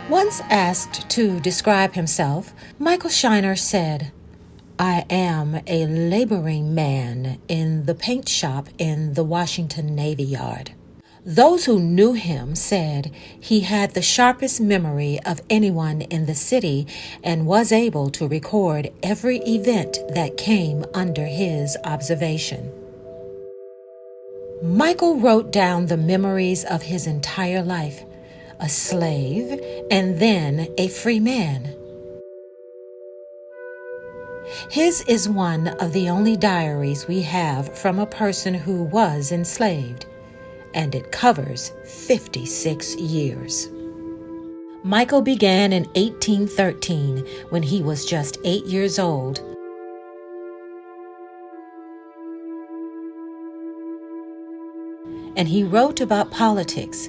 Once asked to describe himself, Michael Shiner said, "I am a laboring man in the paint shop in the Washington Navy Yard." Those who knew him said he had the sharpest memory of anyone in the city and was able to record every event that came under his observation. Michael wrote down the memories of his entire life, a slave and then a free man. His is one of the only diaries we have from a person who was enslaved, and it covers 56 years. Michael began in 1813 when he was just 8 years old. And he wrote about politics,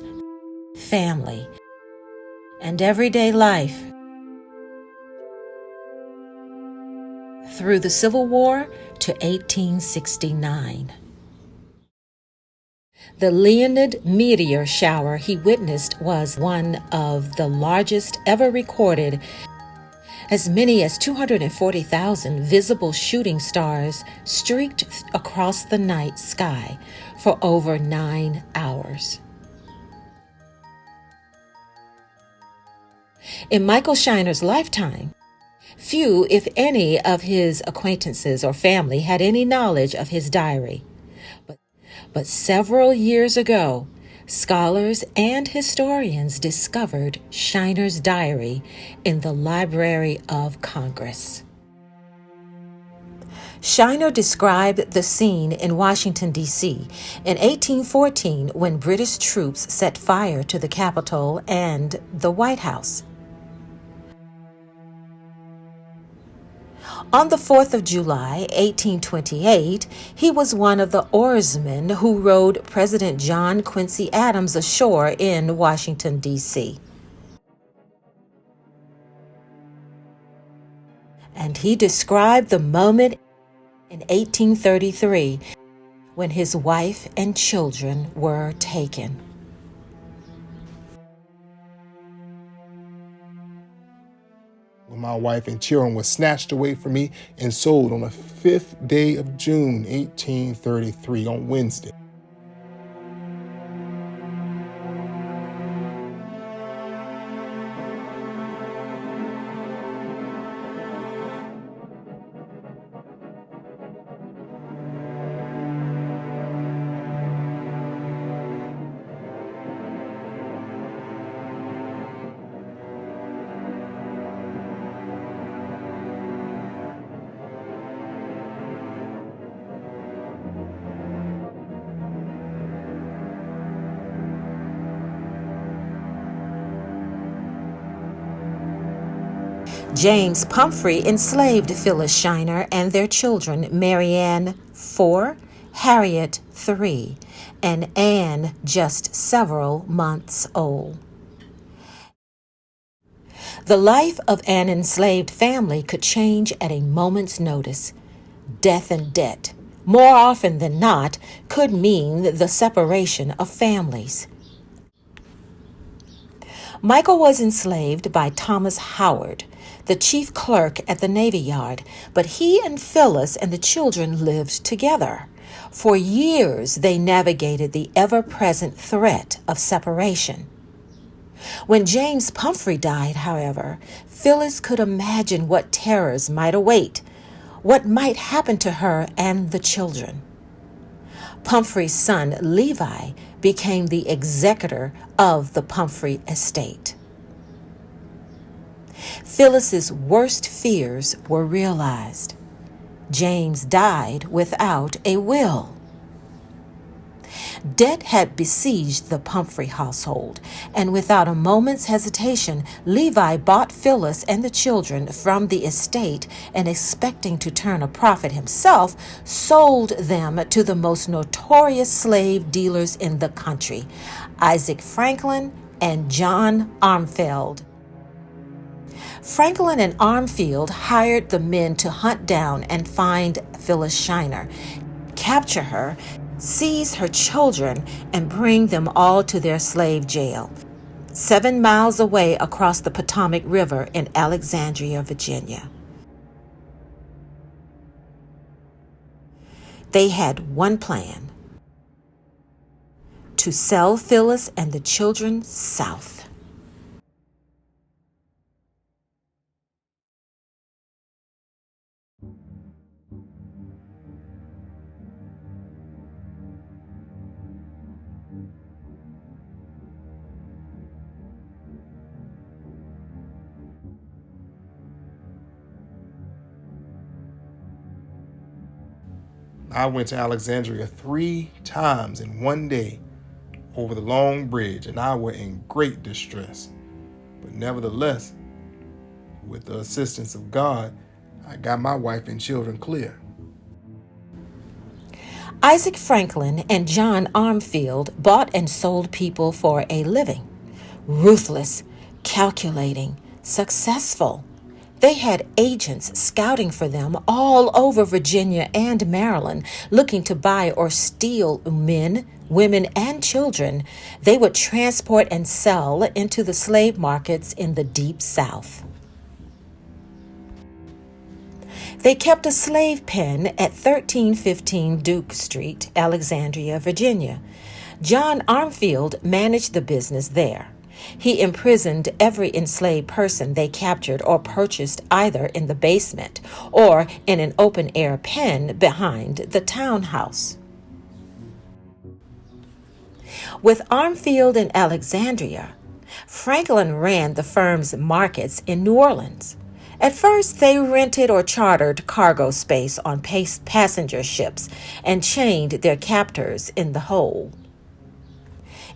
family, and everyday life. Through the Civil War to 1869. The Leonid meteor shower he witnessed was one of the largest ever recorded. As many as 240,000 visible shooting stars streaked across the night sky for over 9 hours. In Michael Shiner's lifetime, few, if any, of his acquaintances or family had any knowledge of his diary. But several years ago, scholars and historians discovered Shiner's diary in the Library of Congress. Shiner described the scene in Washington, D.C. in 1814 when British troops set fire to the Capitol and the White House. On the 4th of July, 1828, he was one of the oarsmen who rowed President John Quincy Adams ashore in Washington, D.C. And he described the moment in 1833 when his wife and children were taken. When my wife and children were snatched away from me and sold on the 5th day of June, 1833, on Wednesday. James Pumphrey enslaved Phyllis Shiner and their children, Marianne, 4, Harriet, 3, and Anne, just several months old. The life of an enslaved family could change at a moment's notice. Death and debt, more often than not, could mean the separation of families. Michael was enslaved by Thomas Howard, the chief clerk at the Navy Yard, but he and Phyllis and the children lived together. For years, they navigated the ever-present threat of separation. When James Pumphrey died, however, Phyllis could imagine what terrors might await, what might happen to her and the children. Pumphrey's son, Levi, became the executor of the Pumphrey estate. Phyllis's worst fears were realized. James died without a will. Debt had besieged the Pumphrey household, and without a moment's hesitation, Levi bought Phyllis and the children from the estate and, expecting to turn a profit himself, sold them to the most notorious slave dealers in the country, Isaac Franklin and John Armfield. Franklin and Armfield hired the men to hunt down and find Phyllis Shiner, capture her, seize her children, and bring them all to their slave jail. 7 miles away across the Potomac River in Alexandria, Virginia. They had one plan: to sell Phyllis and the children south. I went to Alexandria 3 times in one day over the long bridge, and I was in great distress. But nevertheless, with the assistance of God, I got my wife and children clear. Isaac Franklin and John Armfield bought and sold people for a living. Ruthless, calculating, successful. They had agents scouting for them all over Virginia and Maryland, looking to buy or steal men, women, and children they would transport and sell into the slave markets in the Deep South. They kept a slave pen at 1315 Duke Street, Alexandria, Virginia. John Armfield managed the business there. He imprisoned every enslaved person they captured or purchased either in the basement or in an open-air pen behind the townhouse. With Armfield in Alexandria, Franklin ran the firm's markets in New Orleans. At first, they rented or chartered cargo space on passenger ships and chained their captors in the hold.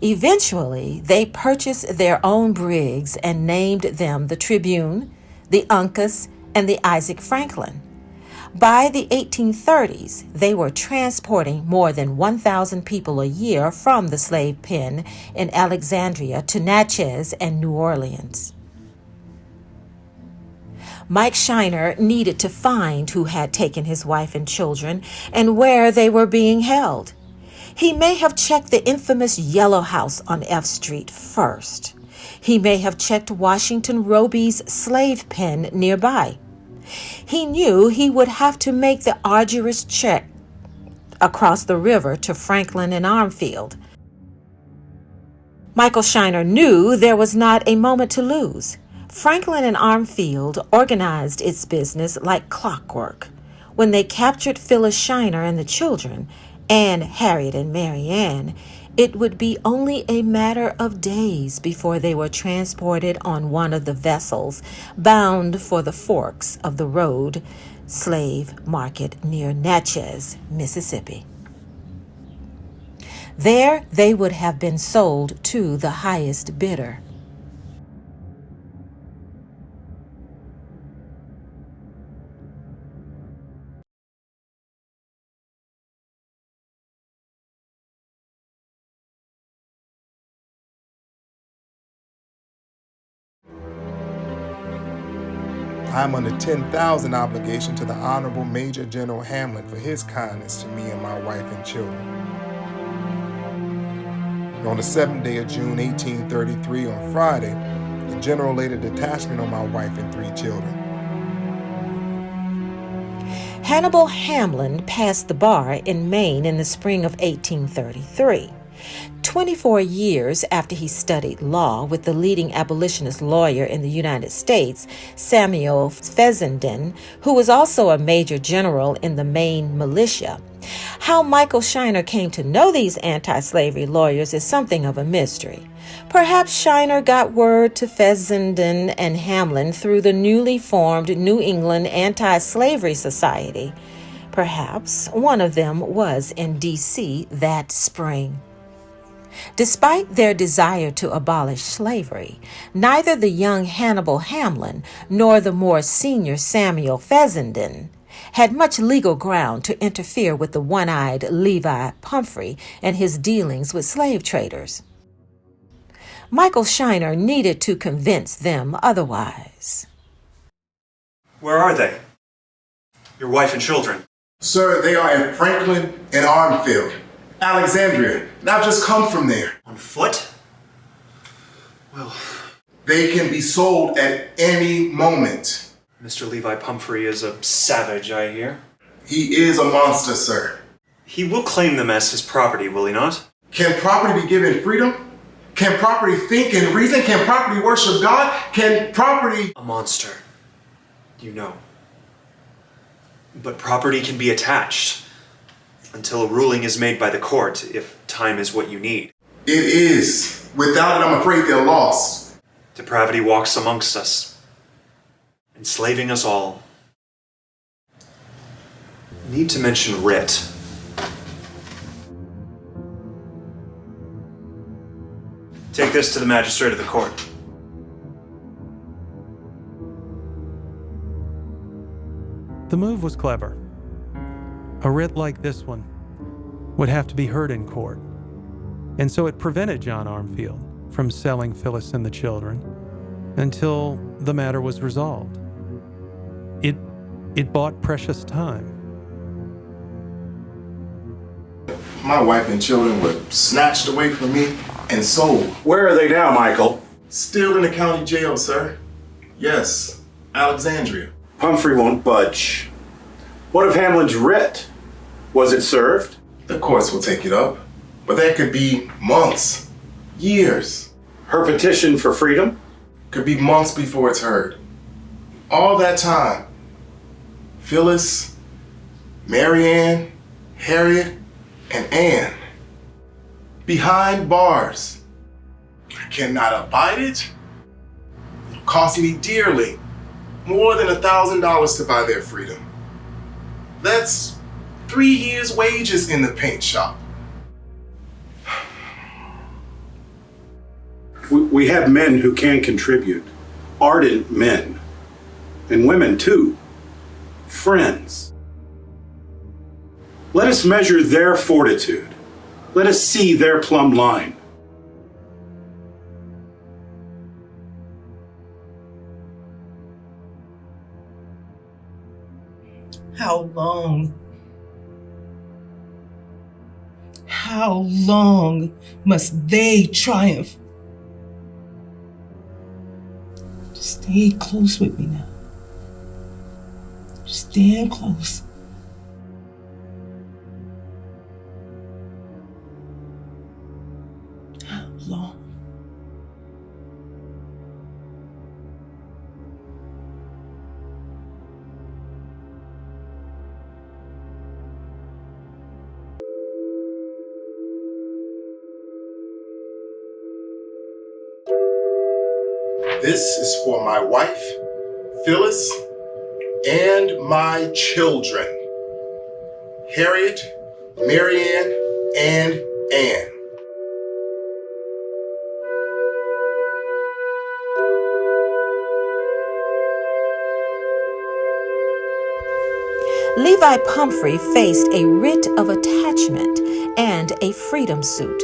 Eventually, they purchased their own brigs and named them the Tribune, the Uncas, and the Isaac Franklin. By the 1830s, they were transporting more than 1,000 people a year from the slave pen in Alexandria to Natchez and New Orleans. Mike Shiner needed to find who had taken his wife and children and where they were being held. He may have checked the infamous Yellow House on F Street first. He may have checked Washington Roby's slave pen nearby. He knew he would have to make the arduous trek across the river to Franklin and Armfield. Michael Shiner knew there was not a moment to lose. Franklin and Armfield organized its business like clockwork. When they captured Phyllis Shiner and the children, and Harriet and Mary Ann, it would be only a matter of days before they were transported on one of the vessels bound for the forks of the road slave market near Natchez, Mississippi. There they would have been sold to the highest bidder. I am under 10,000 obligation to the Honorable Major General Hamlin for his kindness to me and my wife and children. On the 7th day of June 1833, on Friday, the General laid a detachment on my wife and 3 children. Hannibal Hamlin passed the bar in Maine in the spring of 1833. 24 years after he studied law with the leading abolitionist lawyer in the United States, Samuel Fessenden, who was also a major general in the Maine militia. How Michael Shiner came to know these anti-slavery lawyers is something of a mystery. Perhaps Shiner got word to Fessenden and Hamlin through the newly formed New England Anti-Slavery Society. Perhaps one of them was in D.C. that spring. Despite their desire to abolish slavery, neither the young Hannibal Hamlin nor the more senior Samuel Fessenden had much legal ground to interfere with the one-eyed Levi Pumphrey and his dealings with slave traders. Michael Shiner needed to convince them otherwise. Where are they? Your wife and children? Sir, they are in Franklin and Armfield, Alexandria, and I've just come from there. On foot? Well, They can be sold at any moment. Mr. Levi Pumphrey is a savage, I hear. He is a monster, sir. He will claim them as his property, will he not? Can property be given freedom? Can property think and reason? Can property worship God? Can property... A monster. You know. But property can be attached until a ruling is made by the court, if time is what you need. It is. Without it, I'm afraid they're lost. Depravity walks amongst us, enslaving us all. Need to mention writ. Take this to the magistrate of the court. The move was clever. A writ like this one would have to be heard in court, and so it prevented John Armfield from selling Phyllis and the children until the matter was resolved. It bought precious time. My wife and children were snatched away from me and sold. Where are they now, Michael? Still in the county jail, sir. Yes, Alexandria. Pumphrey won't budge. What of Hamlin's writ? Was it served? The courts will take it up, but that could be months, years. Her petition for freedom? Could be months before it's heard. All that time, Phyllis, Marianne, Harriet, and Anne, behind bars. I cannot abide it. It'll cost me dearly, more than $1,000 to buy their freedom. That's 3 years' wages in the paint shop. We have men who can contribute. Ardent men. And women, too. Friends. Let us measure their fortitude. Let us see their plumb line. How long? How long must they triumph? Just stay close with me now. Just stand close. How long? This is for my wife, Phyllis, and my children, Harriet, Marianne, and Anne. Levi Pumphrey faced a writ of attachment and a freedom suit.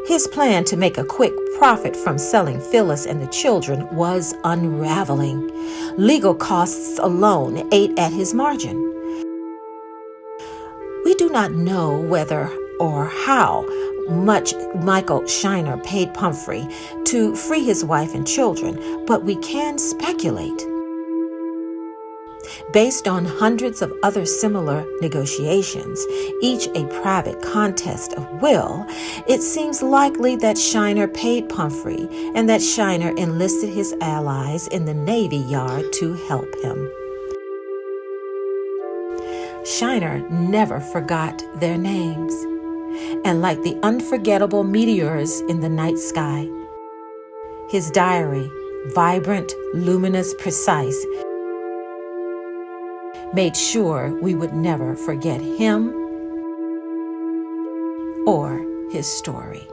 His plan to make a quick profit from selling Phyllis and the children was unraveling. Legal costs alone ate at his margin. We do not know whether or how much Michael Shiner paid Pumphrey to free his wife and children, but we can speculate. Based on hundreds of other similar negotiations, each a private contest of will, it seems likely that Shiner paid Pumphrey and that Shiner enlisted his allies in the Navy Yard to help him. Shiner never forgot their names, and like the unforgettable meteors in the night sky, his diary, vibrant, luminous, precise, made sure we would never forget him or his story.